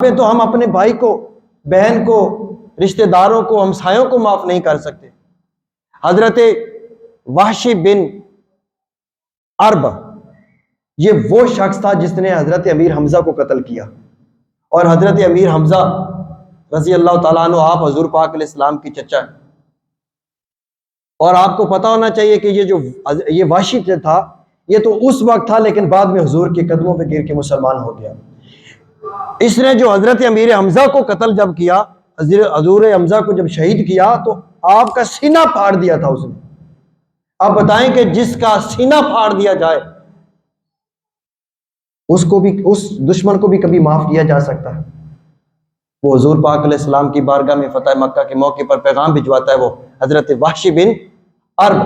پہ تو ہم اپنے بھائی کو، بہن کو، رشتہ داروں کو، ہمسایوں کو معاف نہیں کر سکتے۔ حضرت وحشی بن حرب یہ وہ شخص تھا جس نے حضرت امیر حمزہ کو قتل کیا، اور حضرت امیر حمزہ رضی اللہ تعالیٰ عنہ آپ حضور پاک علیہ السلام کی چچا ہیں۔ اور آپ کو پتا ہونا چاہیے کہ یہ وحشی تھا، یہ تو اس وقت تھا لیکن بعد میں حضور کے قدموں پہ گر کے مسلمان ہو گیا۔ اس نے جو حضرت امیر حمزہ کو قتل جب کیا، حضور حمزہ کو جب شہید کیا تو آپ کا سینہ پھاڑ دیا تھا اس نے۔ آپ بتائیں کہ جس کا سینہ پھاڑ دیا جائے اس دشمن کو بھی کبھی معاف کیا جا سکتا ہے؟ وہ حضور پاک علیہ السلام کی بارگاہ میں فتح مکہ کے موقع پر پیغام بھجواتا ہے، وہ حضرت وحشی بن حرب۔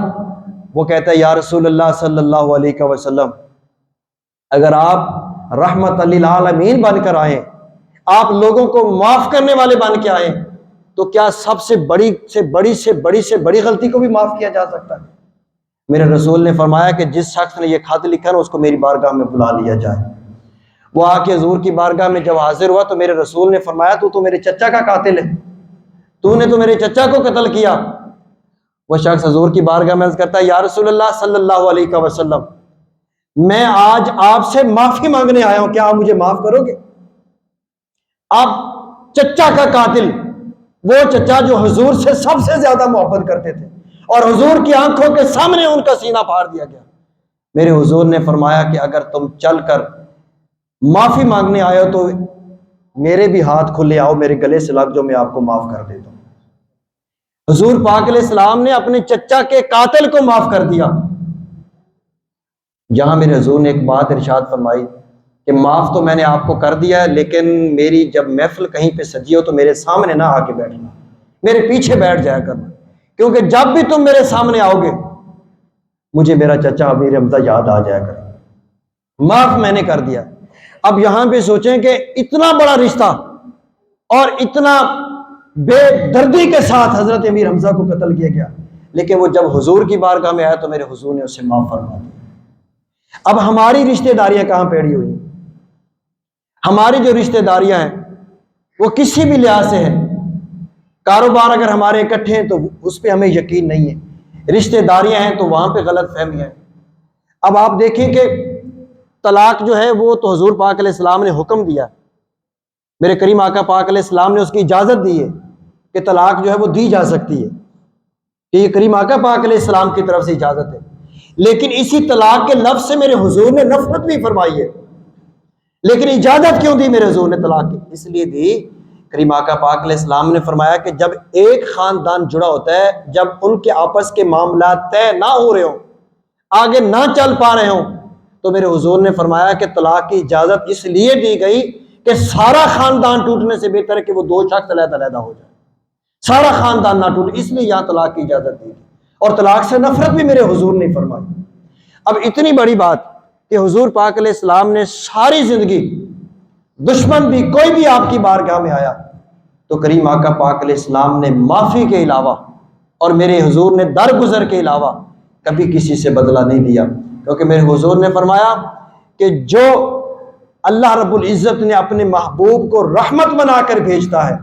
وہ کہتا ہے یا رسول اللہ صلی اللہ علیہ وسلم، اگر آپ رحمت للعالمین بن کر آئیں، آپ لوگوں کو معاف کرنے والے بن کے آئیں، تو کیا سب سے بڑی غلطی کو بھی معاف کیا جا سکتا ہے؟ میرے رسول نے فرمایا کہ جس شخص نے یہ خط لکھا نا اس کو میری بارگاہ میں بلا لیا جائے۔ وہ آ کے حضور کی بارگاہ میں جب حاضر ہوا تو میرے رسول نے فرمایا تو میرے چچا کا قاتل ہے، تو نے تو میرے چچا کو قتل کیا۔ وہ شخص حضور کی بارگاہ میں عرض کرتا ہے یا رسول اللہ صلی اللہ علیہ وسلم، میں آج آپ سے معافی مانگنے آیا ہوں، کیا آپ مجھے معاف کرو گے؟ آپ چچا کا قاتل، وہ چچا جو حضور سے سب سے زیادہ محبت کرتے تھے، اور حضور کی آنکھوں کے سامنے ان کا سینہ پھاڑ دیا گیا۔ میرے حضور نے فرمایا کہ اگر تم چل کر معافی مانگنے آئے ہو تو میرے بھی ہاتھ کھلے آؤ، میرے گلے سے لگ جو میں آپ کو معاف کر دیتا ہوں۔ حضور پاک علیہ السلام نے اپنے چچا کے قاتل کو معاف کر دیا۔ جہاں میرے حضور نے ایک بات ارشاد فرمائی کہ معاف تو میں نے آپ کو کر دیا ہے، لیکن میری جب محفل کہیں پہ سجی ہو تو میرے سامنے نہ آ کے بیٹھنا، میرے پیچھے بیٹھ جایا کرنا، کیونکہ جب بھی تم میرے سامنے آؤ گے مجھے میرا چچا امیر حمزہ یاد آ جایا کرے۔ معاف میں نے کر دیا۔ اب یہاں پہ سوچیں کہ اتنا بڑا رشتہ اور اتنا بے دردی کے ساتھ حضرت امیر حمزہ کو قتل کیا گیا، لیکن وہ جب حضور کی بارگاہ میں آیا تو میرے حضور نے اسے معاف فرما دیا۔ اب ہماری رشتہ داریاں کہاں پیڑی ہوئی؟ ہماری جو رشتہ داریاں ہیں وہ کسی بھی لحاظ سے ہیں، کاروبار اگر ہمارے اکٹھے ہیں تو اس پہ ہمیں یقین نہیں ہے، رشتہ داریاں ہیں تو وہاں پہ غلط فہمیاں ہیں۔ اب آپ دیکھیں کہ طلاق جو ہے وہ تو حضور پاک علیہ السلام نے حکم دیا، میرے کریم آقا پاک علیہ السلام نے اس کی اجازت دی ہے کہ طلاق جو ہے وہ دی جا سکتی ہے، کہ یہ کریم آقا پاک علیہ السلام کی طرف سے اجازت ہے۔ لیکن اسی طلاق کے لفظ سے میرے حضور نے نفرت بھی فرمائی ہے، لیکن اجازت کیوں دی میرے حضور نے طلاق کی؟ اس لیے دی، کریم آقا پاک علیہ السلام نے فرمایا کہ جب ایک خاندان جڑا ہوتا ہے، جب ان کے آپس کے معاملات طے نہ ہو رہے ہوں، آگے نہ چل پا رہے ہوں، تو میرے حضور نے فرمایا کہ طلاق کی اجازت اس لیے دی گئی کہ سارا خاندان ٹوٹنے سے بہتر ہے کہ وہ دو شخص علیحدہ علیحدہ ہو جائے، سارا خاندان نہ ٹوٹے، اس لیے یہاں طلاق کی اجازت دی گئی، اور طلاق سے نفرت بھی میرے حضور نے فرمائی۔ اب اتنی بڑی بات کہ حضور پاک علیہ السلام نے ساری زندگی دشمن بھی کوئی بھی آپ کی بارگاہ میں آیا تو کریم آقا پاک علیہ السلام نے معافی کے علاوہ اور میرے حضور نے درگزر کے علاوہ کبھی کسی سے بدلہ نہیں لیا، کیونکہ میرے حضور نے فرمایا کہ جو اللہ رب العزت نے اپنے محبوب کو رحمت بنا کر بھیجتا ہے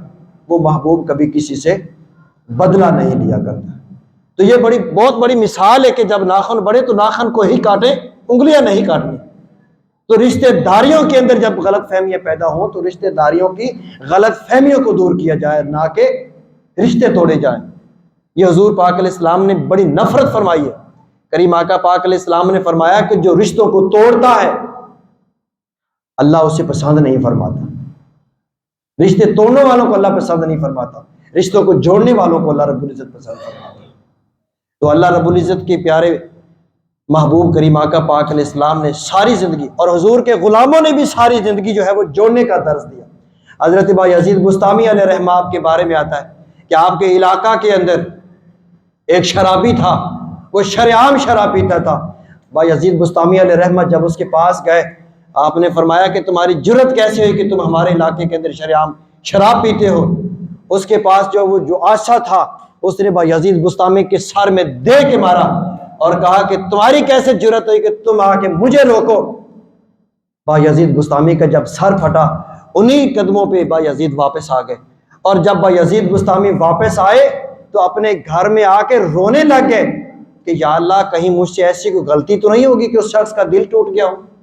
وہ محبوب کبھی کسی سے بدلہ نہیں لیا کرتا۔ تو یہ بہت بڑی مثال ہے کہ جب ناخن بڑھے تو ناخن کو ہی کاٹیں، انگلیاں نہیں کاٹنی۔ تو رشتہ داریوں کے اندر جب غلط فہمیاں پیدا ہوں تو رشتہ داریوں کی غلط فہمیوں کو دور کیا جائے، نہ کہ رشتے توڑے جائیں۔ یہ حضور پاک علیہ السلام نے بڑی نفرت فرمائی ہے۔ کریم آقا پاک علیہ السلام نے فرمایا کہ جو رشتوں کو توڑتا ہے اللہ اسے پسند نہیں فرماتا، رشتے توڑنے والوں کو اللہ پسند نہیں فرماتا، رشتوں کو جوڑنے والوں کو اللہ رب العزت پسند فرماتا۔ تو اللہ رب العزت کے پیارے محبوب کریم آقا پاک علیہ السلام نے ساری زندگی، اور حضور کے غلاموں نے بھی ساری زندگی جو ہے وہ جوڑنے کا درس دیا۔ حضرت بایزید بستامی علیہ رحمہ آپ کے بارے میں آتا ہے کہ آپ کے علاقہ کے اندر ایک شرابی تھا، وہ شرعام شراب پیتا تھا۔ بایزید بستامی علیہ رحمہ جب اس کے پاس گئے، آپ نے فرمایا کہ تمہاری جرت کیسے ہوئی کہ تم ہمارے علاقے کے اندر شرعام شراب پیتے ہو؟ اس کے پاس جو آسا تھا اس نے بایزید بستامی کے سر میں دے کے مارا اور کہا کہ تمہاری کیسے جرت ہوئی کہ تم آ کے مجھے روکو؟ بایزید بستامی کا جب سر پھٹا انہی قدموں پہ بایزید واپس آ گئے، اور جب بایزید بسطامی واپس آئے تو اپنے گھر میں آ کے رونے لگ گئے کہ یا اللہ کہیں مجھ سے ایسی کوئی غلطی تو نہیں ہوگی کہ اس شخص کا دل ٹوٹ گیا ہو۔